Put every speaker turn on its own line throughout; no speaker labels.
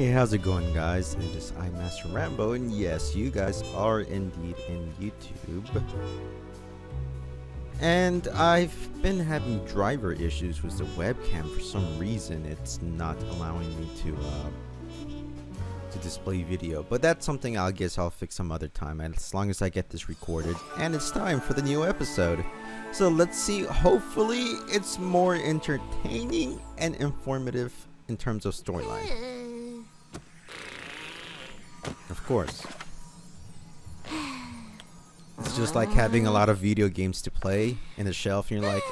Hey, how's it going, guys? It is IAM-MasterRambo, and yes, you guys are indeed in YouTube. And I've been having driver issues with the webcam for some reason. It's not allowing me to display video, but that's something I guess I'll fix some other time, as long as I get this recorded. And it's time for the new episode. So let's see. Hopefully, it's more entertaining and informative in terms of storyline. Of course. It's just like having a lot of video games to play in a shelf and you're like,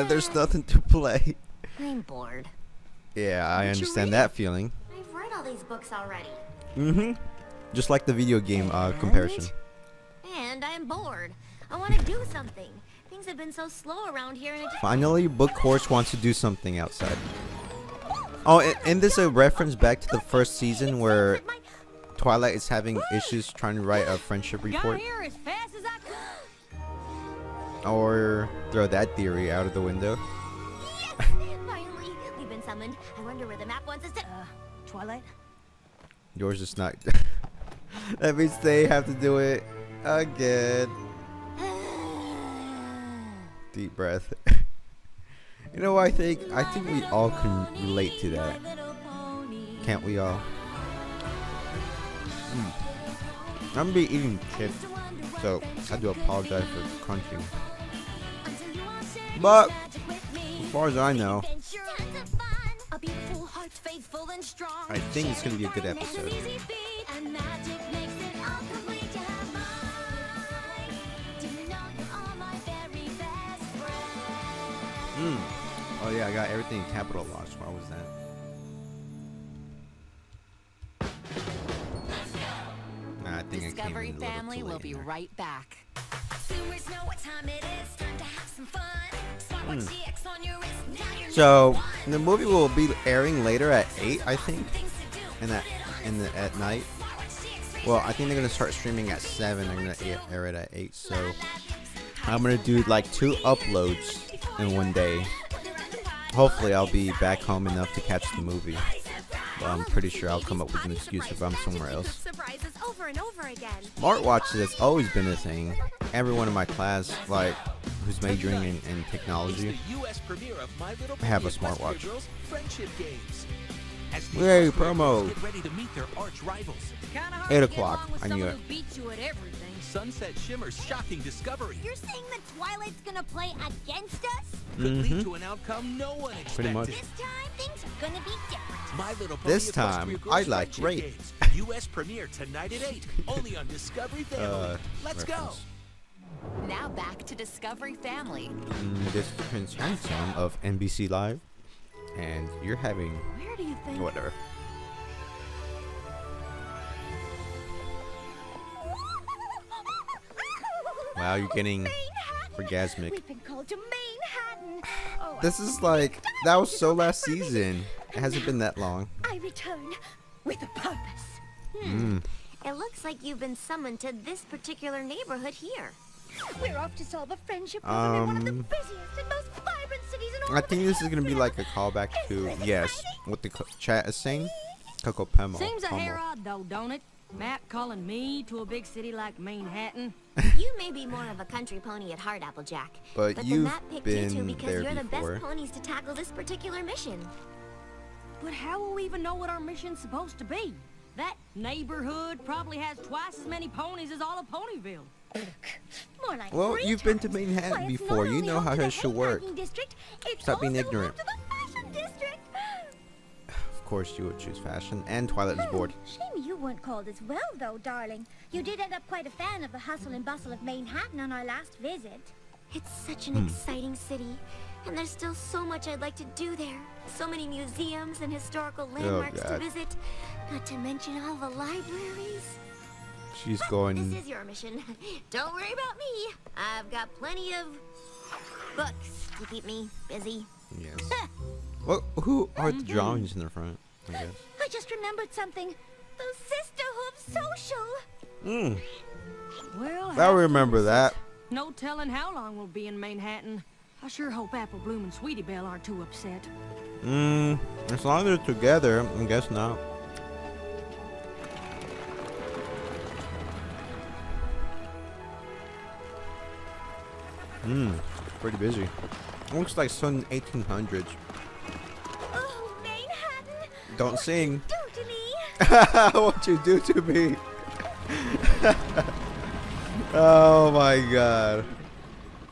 there's nothing to play.
I'm bored.
Yeah, I understand that feeling.
I've read all these books already.
Just like the video game comparison.
And I'm bored. I want to do something. Things have been so slow around here and
Finally, Book Horse wants to do something outside. Oh, and this a reference back to the first season where Twilight is having issues trying to write a friendship report. Or throw that theory out of the window.
Yes! Finally, we've been summoned. I wonder where the map wants us to. Twilight?
Yours is not. That means they have to do it again. Deep breath. You know what I think? I think we all can relate to that. Can't we all? I'm gonna be eating chips, so I do apologize for crunching. But as far as I know, I think it's gonna be a good episode. Oh yeah, I got everything in capital lost. Why was that? Nah, I think
Discovery
I came in
family will be right back.
So the movie will be airing later at 8, I think, at night. Well, I think they're gonna start streaming at 7. They're gonna air it at 8. So I'm gonna do like 2 uploads in one day. Hopefully, I'll be back home enough to catch the movie. But I'm pretty sure I'll come up with an excuse if I'm somewhere else. Smartwatches has always been a thing. Everyone in my class, like, who's majoring in technology, have a smartwatch. Yay, promo! 8 o'clock, I knew it.
Sunset Shimmer's shocking discovery.
You're saying that Twilight's gonna play against us?
Could lead to an outcome no one expected.
Pretty much.
This time, things are gonna be different.
My Little Pony
This time,
Equestrian
I
Girls
like
Friendship
rape.
Games. US premiere tonight at 8. Only on Discovery Family. Let's
reference.
go.
Now back to Discovery Family.
This is Prince Handsome of NBC Live, and you're having
Where do you think?
whatever. Wow, you're getting orgasmic.
We've been called to Manehattan. Oh,
This is like, that was so last season. It hasn't been that long.
I return with a purpose. It looks like you've been summoned to this particular neighborhood here. We're off to solve a friendship problem in one of the busiest and most vibrant cities in all
I think this is gonna be like a callback to, yes, what the chat is saying. Coco Pemo.
Seems a hair odd though, don't it? Matt calling me to a big city like Manhattan.
You may be more of a country pony at heart, Applejack.
But
the
you've
map picked you two
been
because
there
you're the
before.
best ponies to tackle this particular mission.
But how will we even know what our mission's supposed to be? That neighborhood probably has twice as many ponies as all of Ponyville.
More like
Well,
3
you've been to
times.
Manhattan
Why, it's
before.
not
You
only
know
home
how
to the
this should work.
haymaking district, it's
Stop being
also
ignorant.
home to the fashion district.
Of course, you would choose fashion, and Twilight is bored.
Shame you weren't called as well, though, darling. You did end up quite a fan of the hustle and bustle of Manhattan on our last visit.
It's such an exciting city, and there's still so much I'd like to do there. So many museums and historical landmarks to
God.
visit, not to mention all the libraries.
She's
But
going.
this is your mission. Don't worry about me. I've got plenty of books to keep me busy.
Yes. Well, who are the drawings in the front? I guess.
I just remembered something. The Sisterhood Social.
Well,
I remember that.
no telling how long we'll be in Manhattan. I sure hope Apple Bloom and Sweetie Belle aren't too upset.
As long as they're together, I guess not. Pretty busy. Looks like some 1800s.
Oh, Manehattan!
Don't sing.
Do to me!
What you do to me? Oh my god.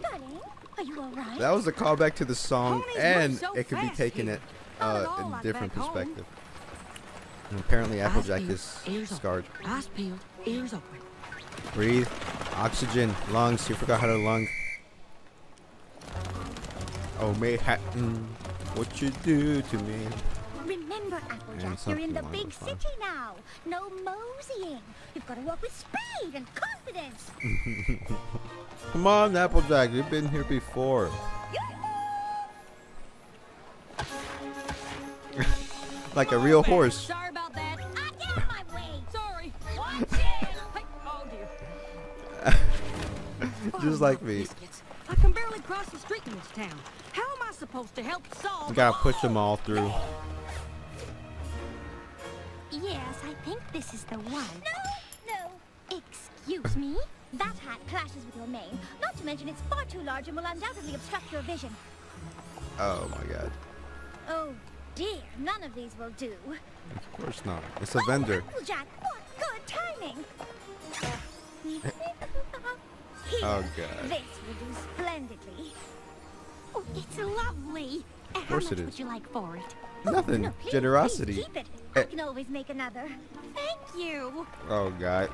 Darling, are you alright?
That was a callback to the song,
Ponies
and
move so
it could be
fast
taken
here.
at
Not at all
in
like
different
back home.
perspective. And apparently Applejack
Eyes
is
peeled, ears
scarred.
open. Eyes peeled, ears open.
Breathe. Oxygen. Lungs. You forgot how to lung. Oh, Manehattan. What you do to me?
Remember,
And
Applejack, you're in
something
the
along
big
those lines.
city now. No moseying. You've got to walk with speed and confidence.
Come on, Applejack. You've been here before. Like a real
Okay,
horse.
Sorry about that.
I get in my way.
Sorry. Watch it. Hey, oh dear.
Just like me.
Biscuits. I can barely cross the street in this town. How am I supposed to help solve?
You gotta push them all through.
Yes, I think this is the one. No. Excuse me? That hat clashes with your mane. Not to mention it's far too large and will undoubtedly obstruct your vision.
Oh my god.
Oh dear, none of these will do.
Of course not. It's a vendor.
Applejack, what good timing! Here,
Oh god.
this will do splendidly. Oh, it's lovely.
Of course
How
it
much
is.
would you like for it?
Nothing.
No, please,
Generosity.
please keep it.
Eh.
I can always make another. Thank you.
Oh god.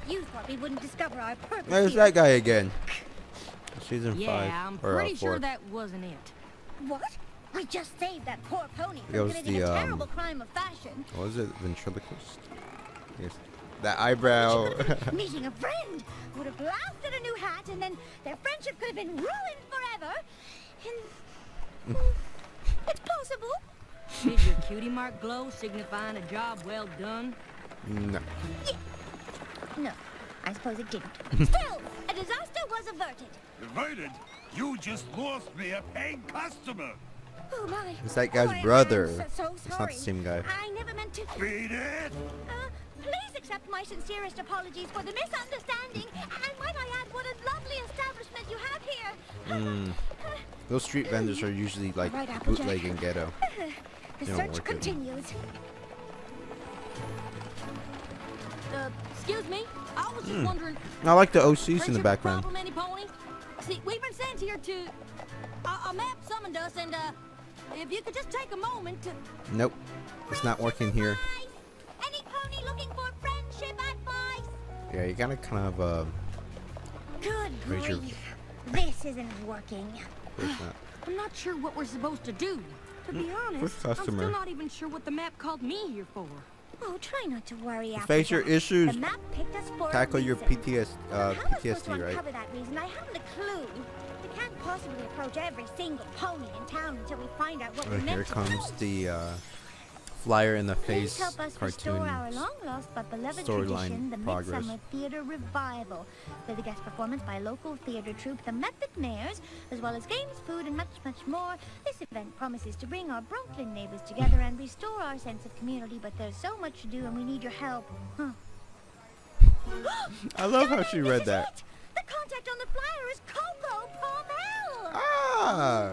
You thought we wouldn't discover our purpose.
There's
here.
that guy again. Season 5.
Yeah, I'm
or,
pretty sure
4.
that wasn't it.
What? We just saved that poor pony
It
from
was
committing
the,
a terrible crime of fashion.
What was it? Ventriloquist? Yes. That eyebrow.
Meeting a friend would have laughed at a new hat, and then their friendship could have been ruined forever. And it's possible.
Did your cutie mark glow, signifying a job well done?
No.
No, I suppose it didn't. Still, a disaster was averted.
Averted? You just lost me a paying customer.
Oh my!
It's that guy's
Oh, I
brother.
am so
It's not
sorry.
the same guy.
I never meant to.
Beat it!
Please accept my sincerest apologies for the misunderstanding. And might I add, what a lovely establishment you have here.
Those street vendors are usually like
Right, Applejack.
bootleg and ghetto.
The
They don't
search
work it.
continues.
Excuse me? I was just wondering.
I like the OCs in the
friendship
background.
problem, any pony? See, we've been sent here to. A map summoned us, and if you could just take a moment to.
Nope. It's not working here.
Any pony looking for friendship advice?
Yeah, you gotta kind of
Good
Raise your-
grief. This isn't working.
push that.
I'm not sure what we're supposed to do. To be honest,
First
I'm
customer.
still not even sure what the map called me here for.
Oh, try not to worry,
Face your
Applejack.
issues.
The map picked us for a
Tackle your
reason.
PTSD,
How am I supposed to
PTSD, right?
uncover that reason? I haven't a clue. We can't possibly approach every single pony in town until we find out what we're
Oh, here
meant to
comes
do.
the flyer in the
Please
face
help us restore
cartoon.
our long-lost but beloved
storyline
tradition, the
progress.
Midsummer Theater Revival, with a guest performance by local theater troupe, the Method Mayors, as well as games, food, and much, much more. This event promises to bring our Brooklyn neighbors together and restore our sense of community, but there's so much to do and we need your help. Huh.
I love how she
Darling,
read
this is
that.
it! The contact on the flyer is Coco Palmel!
Ah!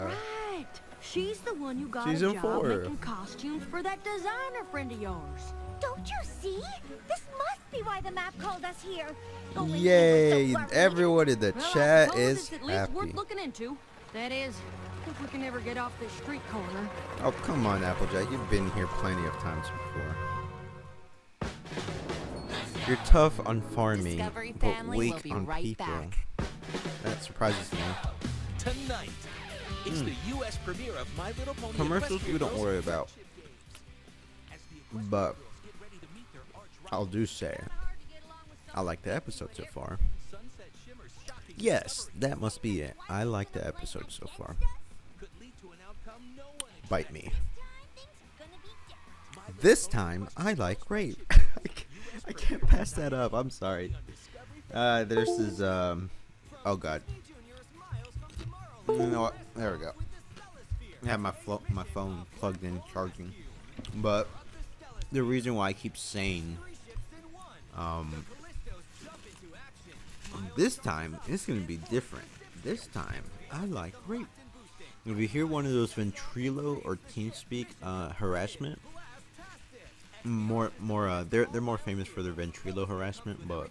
Right. She's the one who got
Season
a job
4.
making costumes for that designer friend of yours.
Don't you see? This must be why the map called us here. Only
Yay!
we were so worried.
Everyone in the
Well, I
chat
suppose
is
it's at least
happy.
worth looking into. That is, if we can ever get off this street corner.
Oh, come on, Applejack. You've been here plenty of times before. You're tough on farming,
Discovery
but
family
weak
will be
on
right
people.
back.
That surprises me.
Tonight, it's the U.S. premiere of My Little Pony.
Commercials
Equestrian
we don't
Girls
worry about.
Friendship Games. As the equestrian
But
girls get ready to meet their arch
I'll
rivals,
do say, I like the episode so far.
Sunset Shimmer's shocking
Yes, that must be it. I like the episode so far.
could lead to an outcome no one
Bite me.
Things are gonna be different.
This time, I like rape. I can't pass that up. I'm sorry. This is, oh god. You know what? There we go. I have my phone plugged in, charging. But the reason why I keep saying, this time, it's going to be different. this time I like rape. If you hear one of those ventrilo or TeamSpeak harassment, they're more famous for their ventrilo harassment, but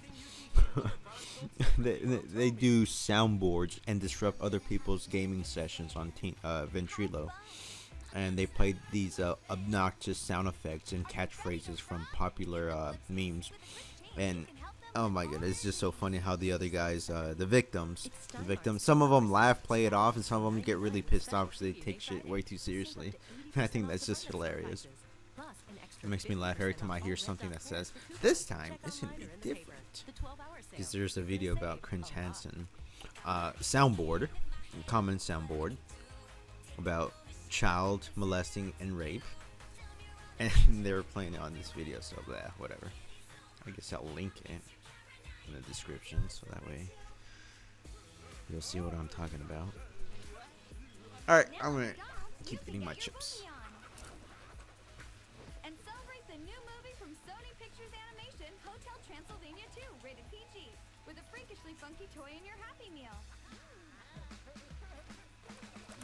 they do soundboards and disrupt other people's gaming sessions on ventrilo, and they play these obnoxious sound effects and catchphrases from popular memes, and oh my god, it's just so funny how the other guys, the victims, some of them laugh, play it off, and some of them get really pissed off because they take shit way too seriously. I think that's just hilarious. It makes me laugh every time I hear something that says, this time it's going to be different. Because there's a video about Chris Hansen, soundboard, common soundboard, about child molesting and rape. And they were playing it on this video, so blah, whatever. I guess I'll link it in the description, so that way you'll see what I'm talking about. Alright, I'm gonna keep eating my chips.
And celebrate the new movie from Sony Pictures Animation, Hotel Transylvania 2, rated PG, with a freakishly funky toy in your Happy Meal.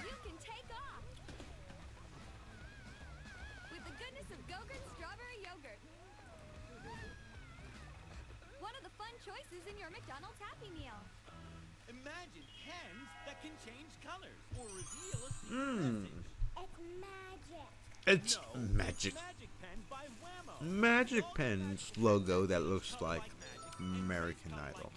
You can take off with the goodness of Go-Gurt strawberry yogurt. One of the fun choices in your McDonald's Happy Meal.
Imagine pens that can change colors or reveal a secret message.
It's
No,
magic.
Magic Pen by Whammo.
Magic Pen's logo that looks like American Idol.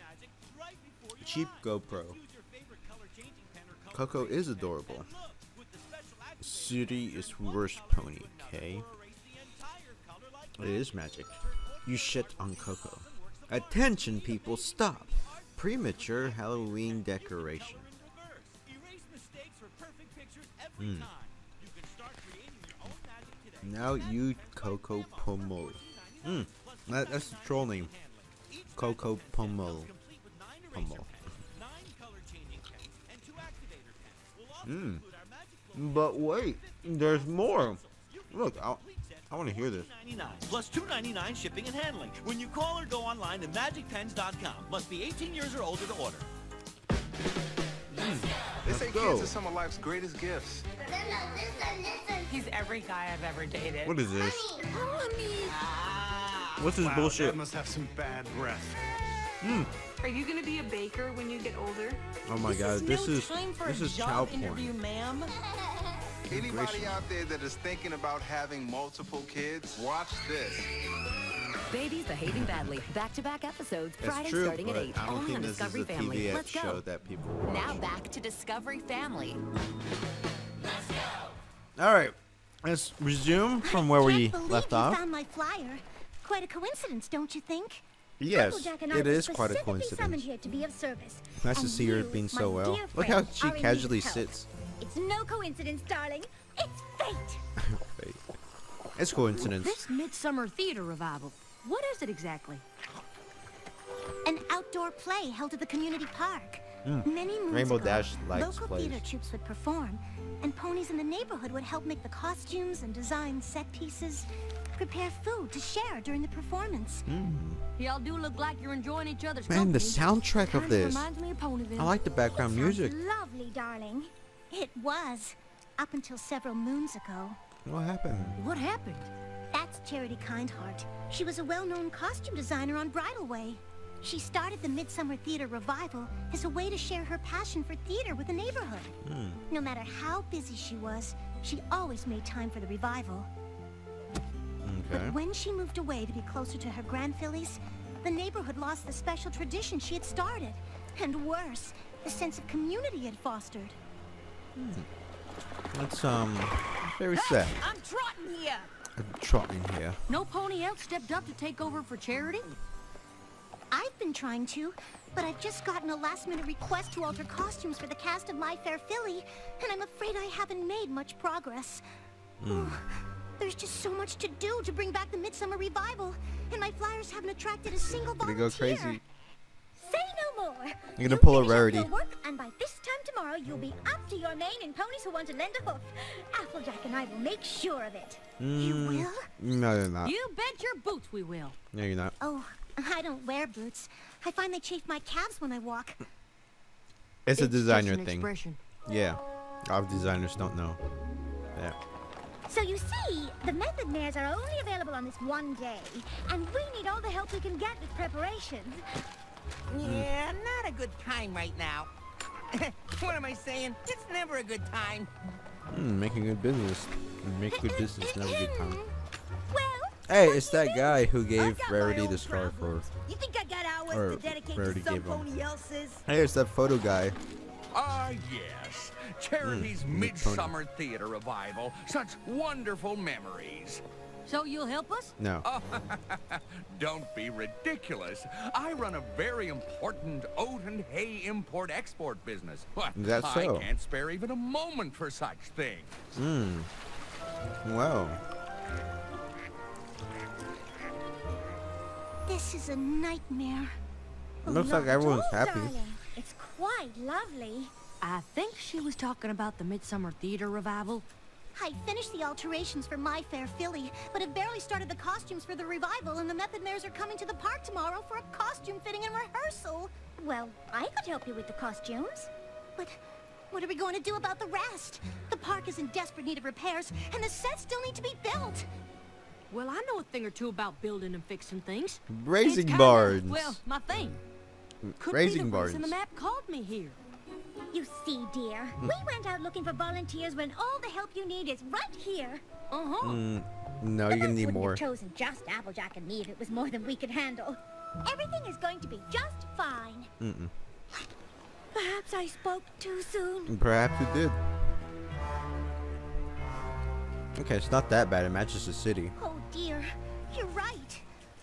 Right before your
Cheap
eyes.
GoPro.
Choose your favorite color changing pen or color
Coco is
erasing pen.
adorable.
And look, with the special activator,
City is
one
worst
color
pony,
will now
okay?
erase the entire color like
It is magic. You shit on Coco. Attention people, stop. Premature Halloween decoration.
Erase mistakes for perfect pictures every time. You can start creating your own magic today.
Now you Coco Pomo. That's the troll name. Coco Pomo.
Complete with 9 eraser
Pomo.
pens, 9 color changing pens, and 2 activator pens. We'll also include our magic flow
But wait, there's more. Look, I want to hear this.
$2.99 plus $2.99 shipping and handling when you call or go online to magicpens.com. Must be 18 years or older to order.
They say
go.
kids are some of life's greatest gifts.
He's every guy I've ever dated.
What is this? What's this
Wow,
bullshit?
That must have some bad breath.
Are you gonna be a baker when you get older?
Oh my god, this is child porn.
ma'am.
Anybody out there that is thinking about having multiple kids, watch this.
Babies behaving badly. Back-to-back episodes.
It's
Friday
true,
starting at
but
8.
I don't
Only
think
on
this is
Discovery
a
Family.
PBS
Let's
show
go.
that people watch.
Now back to Discovery Family.
All right, let's resume from where we left
You
off.
found my flyer. Quite a coincidence, don't you think?
Yes,
Applejack and I
it
were
is quite a
specifically summoned
coincidence.
here to be of service.
Nice to
And
see her
you,
being
my
so well.
dear
Look how
friend,
she
are in need
casually
of help.
sits.
It's no coincidence, darling. It's fate.
Wait. It's coincidence.
This Midsummer Theater Revival. What is it exactly?
An outdoor play held at the community park. Many moons
Rainbow
ago,
Dash likes
local
plays.
theater troops would perform, and ponies in the neighborhood would help make the costumes and design set pieces, prepare food to share during the performance.
Y'all do look like you're enjoying each other's
Man, the
company.
soundtrack of
Kinda
this.
reminds me of Ponyville.
I like the background music.
Sounds lovely, darling. It was, up until several moons ago.
What happened?
What happened?
That's Charity Kindheart. She was a well-known costume designer on Bridal Way. She started the Midsummer Theater Revival as a way to share her passion for theater with the neighborhood. No matter how busy she was, she always made time for the revival.
Okay.
But when she moved away to be closer to her grandfillies, the neighborhood lost the special tradition she had started. And worse, the sense of community it fostered.
That's very sad.
I'm trotting here.
I'm trotting here.
No pony else stepped up to take over for Charity?
I've been trying to, but I've just gotten a last-minute request to alter costumes for the cast of My Fair Filly, and I'm afraid I haven't made much progress. Ooh, there's just so much to do to bring back the Midsummer Revival, and my flyers haven't attracted a single
Gonna
volunteer.
go crazy.
Say no more.
You're gonna pull a
finish up
rarity.
your work, and by this time tomorrow, you'll be up to your mane in ponies who want to lend a hoof. Applejack and I will make sure of it. You will?
No, you're not.
You bet your boots we will.
No, you're not.
Oh, I don't wear boots. I find they chafe my calves when I walk.
It's a designer
just an
thing.
expression.
Yeah. Our designers don't know. Yeah.
So you see, the method mares are only available on this one day, and we need all the help we can get with preparations.
Yeah, not a good time right now. What am I saying? It's never a good time.
Making good business. Make good business, never good time.
Well,
Hey, it's that guy who gave Rarity the scar for.
You think I got hours
Or
to dedicate
Rarity
to some
gave him.
pony else's?
Hey, it's that photo guy.
Ah, yes. Charity's Midsummer Theater Revival. Such wonderful memories.
So you'll help us?
No.
Don't be ridiculous. I run a very important oat and hay import-export business. What?
That's so.
I can't spare even a moment for such things.
Wow.
this is a nightmare.
Looks like everyone's happy.
Darling. It's quite lovely.
I think she was talking about the Midsummer Theater Revival.
I finished the alterations for My Fair Filly, but have barely started the costumes for the revival, and the Method Mares are coming to the park tomorrow for a costume fitting and rehearsal. Well, I could help you with the costumes. But what are we going to do about the rest? The park is in desperate need of repairs, and the sets still need to be built.
Well, I know a thing or two about building and fixing things.
Raising
It's kinda,
barns.
Well, my thing. Could
Raising
be the
barns.
reason the map called me here.
You see, dear, we went out looking for volunteers when all the help you need is right here.
Uh-huh.
No, you're gonna need
Wouldn't
more.
have chosen just Applejack and me if it was more than we could handle. Everything is going to be just fine. Perhaps I spoke too soon.
Perhaps you did. Okay, it's not that bad. It matches the city.
Oh dear, you're right.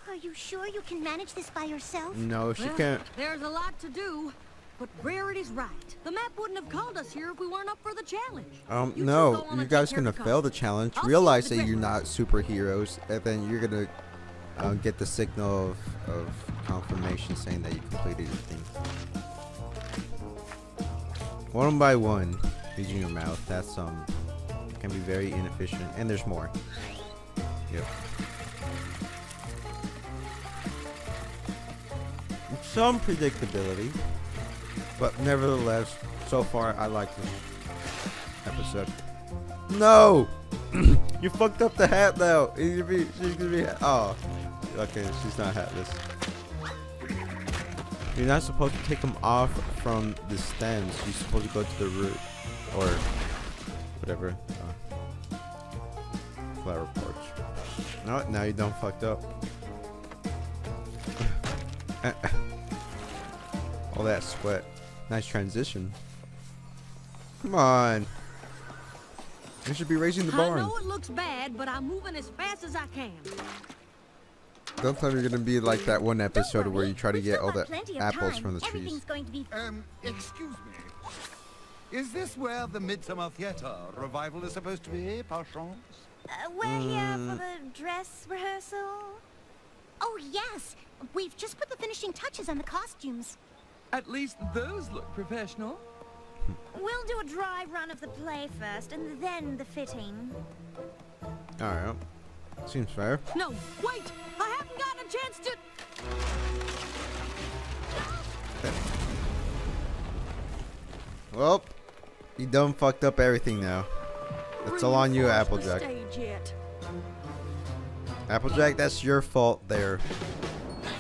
Are you sure you can manage this by yourself?
No, she
Well,
can't.
there's a lot to do, but Rarity's right. The map wouldn't have called us here if we weren't up for the challenge. You two
No,
go on
you
and
guys
take care
gonna
of the
fail the
costumes.
challenge.
I'll see
Realize
you
that
at the
you're
dressing
not superheroes, and then you're gonna get the signal of confirmation saying that you completed your thing. One by one, using your mouth. That's can be very inefficient, and there's more. Yep. Some predictability, but nevertheless, so far I like this episode. No, you fucked up the hat though. She's gonna be. Oh, okay, she's not hatless. You're not supposed to take them off from the stems. You're supposed to go to the root, or whatever. Flower porch. No, now you done fucked up. All that sweat. Nice transition. Come on. You should be raising the barn.
I know it looks bad, but I'm moving as fast as I can.
Don't tell me you're gonna be like that one episode where you try to get all the apples from the trees.
Everything's going to be.
Excuse me. Is this where the Midsummer Theater Revival is supposed to be, par chance?
We're here for the dress rehearsal. Oh yes, we've just put the finishing touches on the costumes.
At least those look professional.
We'll do a dry run of the play first, and then the fitting.
Alright. Seems fair.
No, wait! I haven't gotten a chance to...
Well, you done fucked up everything now. It's all on you,
Reinforce the
Applejack.
stage yet.
Applejack, that's your fault there.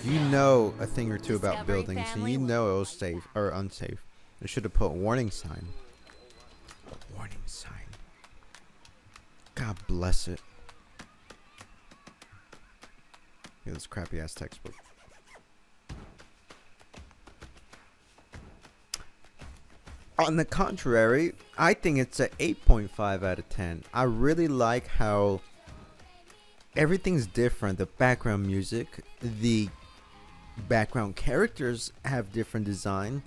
You know a thing or two about
Discovery
buildings, and
family
you know it was safe or unsafe. You should have put warning sign. Warning sign. God bless it. Yeah, this crappy ass textbook. On the contrary, I think it's an 8.5 out of 10. I really like how everything's different. The background music, the background characters have different design.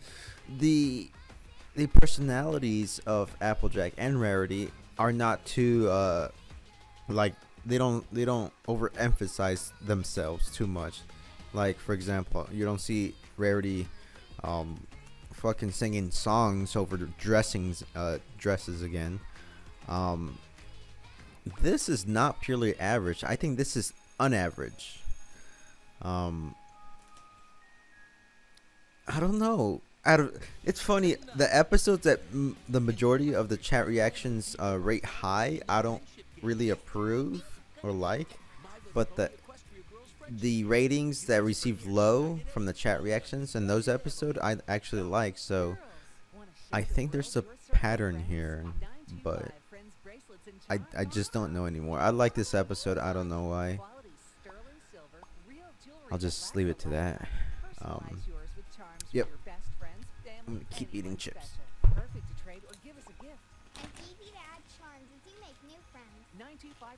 The personalities of Applejack and Rarity are not too like they don't overemphasize themselves too much. Like, for example, you don't see Rarity fucking singing songs over dresses again. This is not purely average. I think this is unaverage. I don't know. It's funny, the episodes that the majority of the chat reactions rate high, I don't really approve or like, but the ratings that received low from the chat reactions in those episodes I actually like. So I think there's a pattern here, but I just don't know anymore. I like this episode. I don't know why. I'll just leave it to that. Yep. I'm gonna keep eating chips.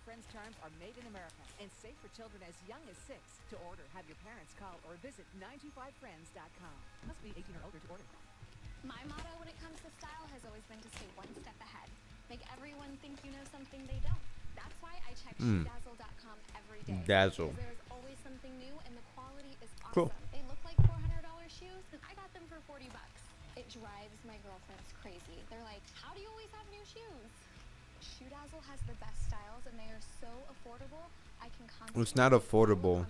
Friends charms are made in America and safe for children as young as 6. To order, have your parents call or visit 925friends.com. Must be 18 or older to order.
My motto when it comes to style has always been to stay one step ahead. Make everyone think you know something they don't. That's why I check shoedazzle.com every day.
Dazzle.
There's always something new and the quality is awesome.
Cool.
They look like $400 shoes and I got them for $40. It drives my girlfriends crazy. They're like, how do you always have new shoes? Shoedazzle has the best styles and they are so affordable. I can constantly
It's not affordable.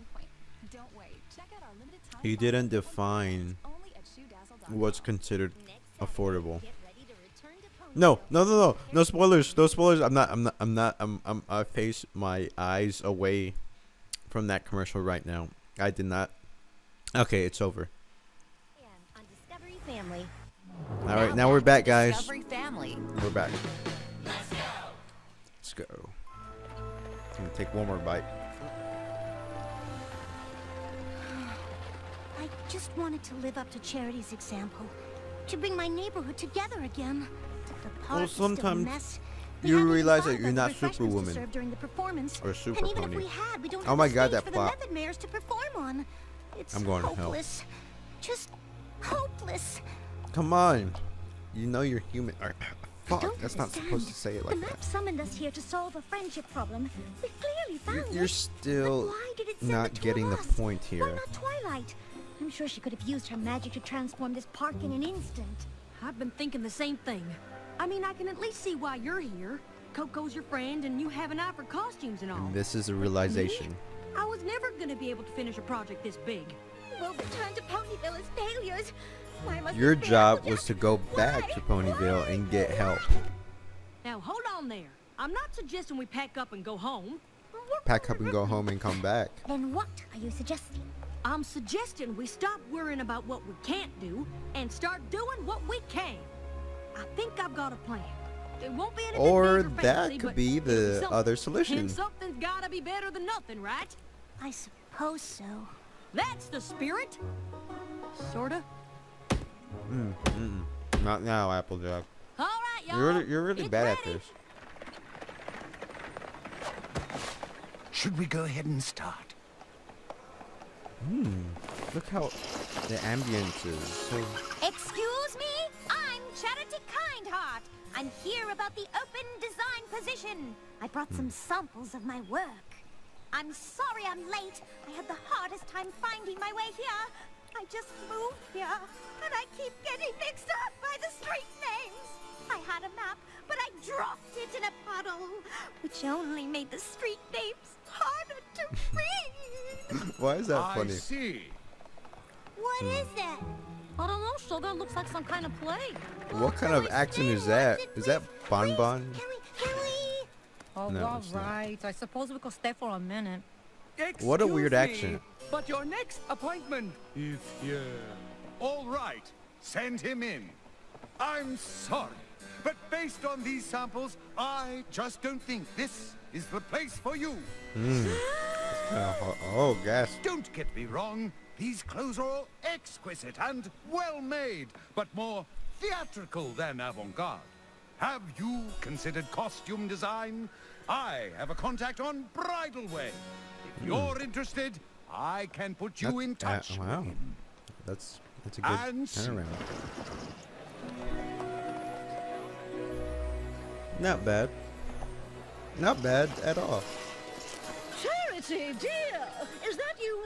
Don't wait. Check out our limited time.
He didn't define what's considered affordable. No spoilers. No spoilers. I face my eyes away from that commercial right now. I did not. Okay, it's over.
On Discovery Family.
All right, now we're back, guys.
Discovery Family.
We're back. Let's go. I'm gonna take one more bite.
I just wanted to live up to Charity's example, to bring my neighborhood together again. The park is still a
sometimes
mess.
you
We
realize
haven't
that you're
even
not
thought about the refreshments to
Superwoman
serve during the performance.
or Super
And even
Pony.
if we had, we don't
Oh
have
my
the
God,
space
that
for
plot.
the method mayors to perform on. It's
I'm going to hell.
hopeless. Just hopeless.
Come on. You know you're human. Fuck,
Don't
that's not
understand.
supposed to say it
The
like
map
that.
summoned us here to solve a friendship problem. We clearly found
You're
it.
still
But why did it send
not
the two
getting
of
the
us?
point
Why
here.
not Twilight? I'm sure she could have used her magic to transform this park in an instant.
I've been thinking the same thing. I mean, I can at least see why you're here. Coco's your friend, and you have an eye for costumes and all.
And this is a realization.
I was never gonna be able to finish a project this big.
We'll return to Ponyville as failures. Why must
Your
we fail?
job was to go back to Ponyville and get help.
Now, hold on there. I'm not suggesting we pack up and go home.
Pack up and go home and come back.
Then what are you suggesting?
I'm suggesting we stop worrying about what we can't do and start doing what we can. I think I've got a plan. It won't be anything
Or
big or
that
fancy,
could
but
be
it'll
the
something.
other solution.
And something's gotta be better than nothing, right?
I suppose so.
That's the spirit. Sorta.
Not now, Applejack.
All right, y'all.
You're really
It's
bad at
ready.
this.
Should we go ahead and start?
Look how the ambience is. So
Excuse me? I'm Charity Kindheart. I'm here about the open design position. I brought some samples of my work. I'm sorry I'm late. I had the hardest time finding my way here. I just moved here, and I keep getting mixed up by the street names. I had a map, but I dropped it in a puddle, which only made the street names harder to read.
why is that
I
funny?
see.
What is that?
I don't know, so that looks like some kind of play.
What kind of action is that? Is that Bonbon?
Can we?
Oh,
No,
all
it's not.
right. I suppose we could stay for a minute.
What a weird
Excuse
action.
me, but your next appointment is here. All right, send him in. I'm sorry, but based on these samples, I just don't think this is the place for you.
Oh, gas.
Don't get me wrong. These clothes are all exquisite and well-made, but more theatrical than avant-garde. Have you considered costume design? I have a contact on Bridal Way. If you're interested, I can put you in touch
Wow.
with him.
That's a good
And
turnaround. Not bad. Not bad at all.
Charity, dear, is that you?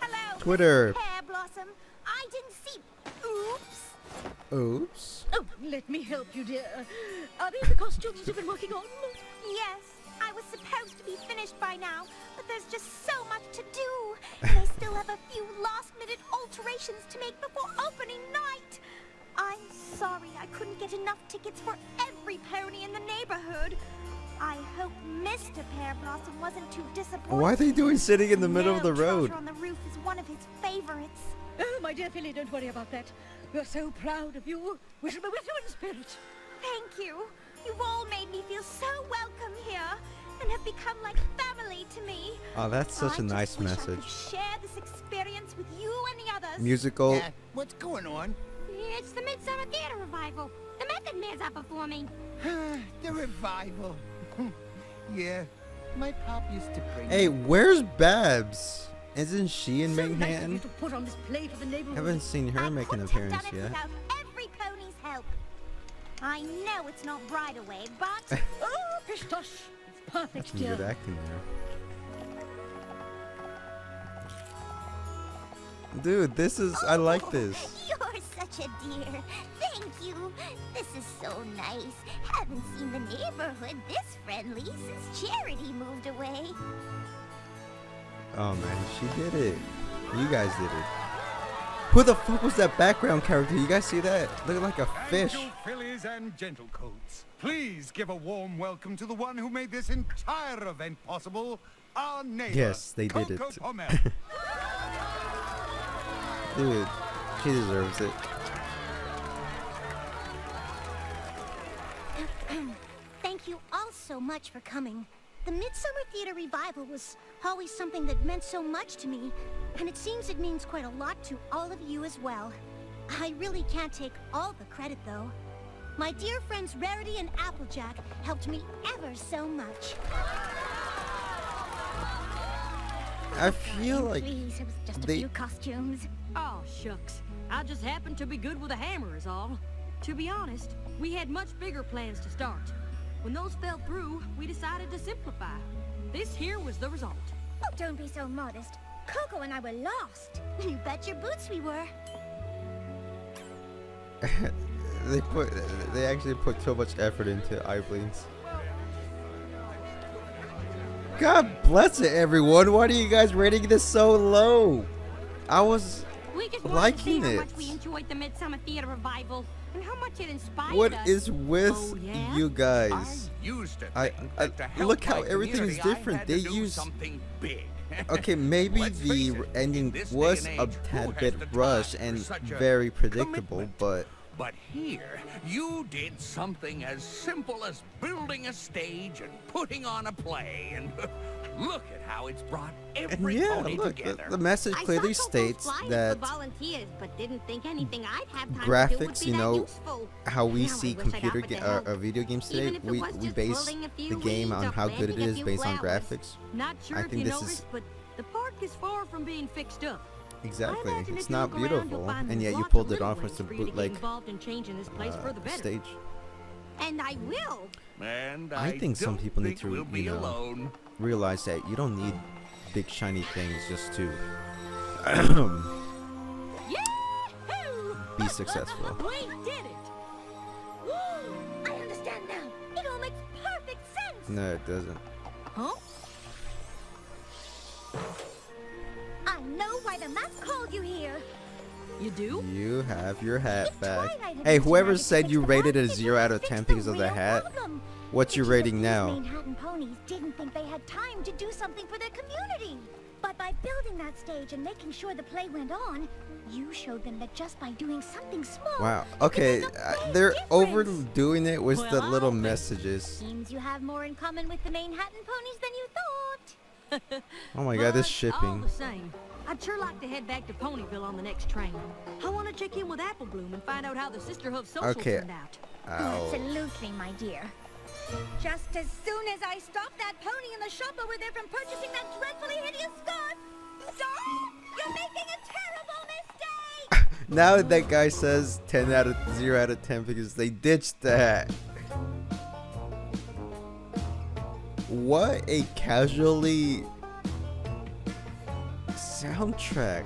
Hello.
Twitter.
Hair Blossom. I didn't see. Oops.
Oops.
Oh, let me help you, dear. Are these the costumes you've been working on?
Yes, I was supposed to be finished by now, but there's just so much to do. And I still have a few last-minute alterations to make before opening night. I'm sorry I couldn't get enough tickets for every pony in the neighborhood. I hope Mr. Pear Blossom wasn't too disappointed.
Why are they doing sitting in the middle of the road?
Treasure on the roof is one of his favorites.
Oh, my dear Philly, don't worry about that. We're so proud of you. We shall be with you in spirit.
Thank you. You've all made me feel so welcome here and have become like family to me.
Oh, that's such a nice
wish I
message.
could share this experience with you and the others.
Musical.
What's going on?
It's the Midsummer Theater Revival. The Method Man's are performing.
The revival. Yeah, my pop used to bring.
Hey, where's Babs? Isn't she in Manhattan?
To put on this play for the neighborhood.
Haven't seen her make an appearance yet.
Without every pony's help. I know it's not Bride Away, but
oh, pish tush. It's perfect,
Some
dear.
good acting there. Dude, this is, I like this.
you're such a dear. Thank you. This is so nice. Haven't seen the neighborhood this friendly since Charity moved away.
Oh man, she did it. You guys did it. Who the fuck was that background character? You guys see that? Looked like a fish.
Angel fillies and gentlecoats, please give a warm welcome to the one who made this entire event possible, our neighbor.
Yes, they did it.
Coco Pommel.
Dude, she deserves it.
Thank you all so much for coming. The Midsummer Theater Revival was always something that meant so much to me, and it seems it means quite a lot to all of you as well. I really can't take all the credit, though. My dear friends Rarity and Applejack helped me ever so much.
I feel like
Please, it was just a
they-
few costumes.
Oh, shucks. I just happened to be good with a hammer is all. To be honest, we had much bigger plans to start. When those fell through, we decided to simplify. This here was the result.
Oh, don't be so modest. Coco and I were lost. You bet your boots we were.
they actually put so much effort into Eyeblinks. God bless it, everyone. Why are you guys rating this so low? I was
We just wanted
liking
to say
it.
how much we enjoyed the Midsummer Theater Revival and how much it inspired
What
us.
is with
Oh, yeah?
you guys?
Used to
I
think that to help
look how
my
everything is
community, I
different.
had
They
to do
use
something big.
okay, maybe
Let's
the
face it,
ending
in this day
was
and
a
age, who
tad
has
bit
the time
rushed
for
and
such a
very predictable,
commitment?
but
But here, you did something as simple as building a stage and putting on a play, and look at how it's brought
and
every
yeah,
pony
look,
together.
the message
I
clearly
saw Coco's
states
flyers
that
for volunteers, but didn't think anything I'd have time to do would
graphics,
be
you
that
know,
useful.
how we
Now I
see
wish I'd
computer
offered to help.
video games today,
Even if it
we
was just
base
pulling a few
the game
weeds
on
or
how good it
planting a
is
few
based on
flowers.
graphics.
Not sure
I
if
think
you
this
noticed,
is
but the park is far from being fixed up.
exactly.
I imagine
It's
if you
not
look around, you'll
beautiful,
find
and
there's
yet you
lots
pulled
of
it off
little
with the
ways for you to get
bootleg
involved in changing this place for the better.
stage.
And I will.
And
I think some
don't
people need
think
to,
we'll be
you know,
alone.
realize that you don't need big shiny things just to
Yahoo!
be successful.
We did it!
I understand now. It all makes perfect sense.
No, it doesn't.
Huh?
I know why the map called you here.
You do?
You have your hat
If
back.
Twilight had
Hey,
been
whoever
trying to
said
fix
you
the
rated it a
problem, it
0 out of
would've
10
fixed
because of the
real
hat,
problem.
what's your
It's just
rating
that
now?
these Manhattan ponies didn't think they had time to do something for their community. But by building that stage and making sure the play went on, you showed them that just by doing something small.
Wow.
you
Okay,
could make a big
they're
difference.
overdoing it with the
Well,
little
I'll bet.
messages.
Seems you have more in common with the Manhattan ponies than you thought.
Oh my god, this
But all
shipping.
the same, I'd sure like to head back to Ponyville on the next train. I want to check in with Apple Bloom and find out how the Sisterhood social
Okay.
turned out.
Ow.
Absolutely, my dear. Just as soon as I stop that pony in the shop over there from purchasing that dreadfully hideous scarf, stop! You're making a terrible mistake!
Now that guy says 10 out of 0 out of 10 because they ditched that. What a casually soundtrack.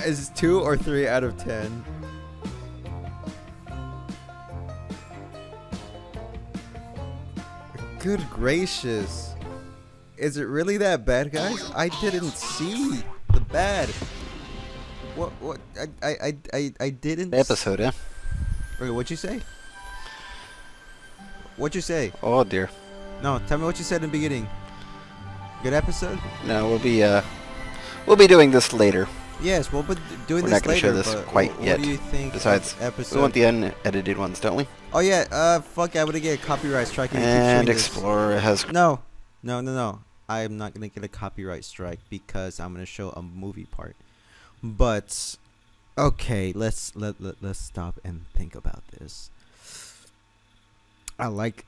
Is it 2 or 3 out of 10? Good gracious. Is it really that bad, guys? I didn't see the bad. What? I didn't.
The episode, yeah.
Wait, what'd you say? What'd you say?
Oh dear.
No, tell me what you said in the beginning. Good episode?
No, we'll be doing this later.
Yes, we'll be doing
We're
this
not going to
later.
show this quite
what
yet.
What do you think?
Besides,
episode?
we want the unedited ones, don't we?
Oh yeah. Fuck! I would get a copyright strike.
And Explorer has.
No. I'm not gonna get a copyright strike because I'm gonna show a movie part. But okay, let's stop and think about this. I like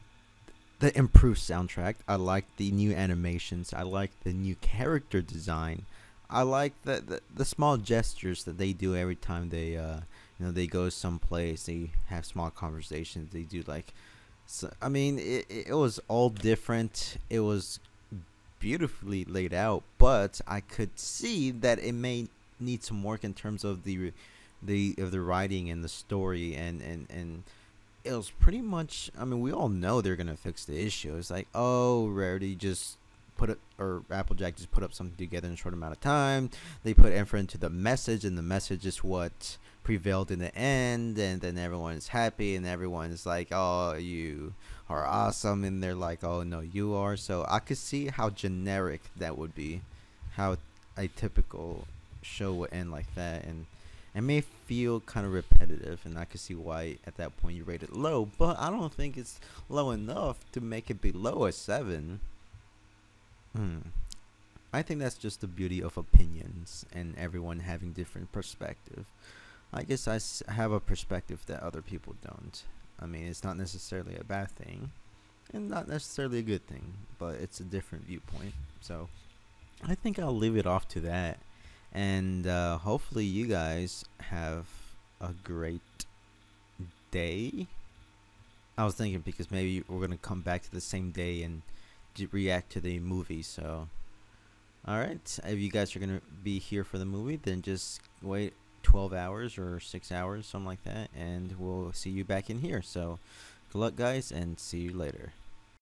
the improved soundtrack. I like the new animations. I like the new character design. I like the small gestures that they do every time they they go someplace. They have small conversations. They do like, so, I mean, it was all different. It was beautifully laid out, but I could see that it may need some work in terms of the writing and the story and it was pretty much, I mean, we all know they're gonna fix the issue. It's like, oh, Rarity just Applejack just put up something together in a short amount of time. They put effort into the message, and the message is what prevailed in the end, and then everyone is happy, and everyone is like, oh, you are awesome, and they're like, oh no, you are. So I could see how generic that would be, how a typical show would end like that, and it may feel kind of repetitive, and I could see why at that point you rate it low, but I don't think it's low enough to make it below a 7. I think that's just the beauty of opinions and everyone having different perspective. I guess I have a perspective that other people don't. I mean, it's not necessarily a bad thing and not necessarily a good thing, but it's a different viewpoint. So I think I'll leave it off to that, and hopefully you guys have a great day. I was thinking because maybe we're gonna come back to the same day and react to the movie. So alright, if you guys are gonna be here for the movie, then just wait 12 hours or 6 hours, something like that, and we'll see you back in here. So good luck guys, and see you later.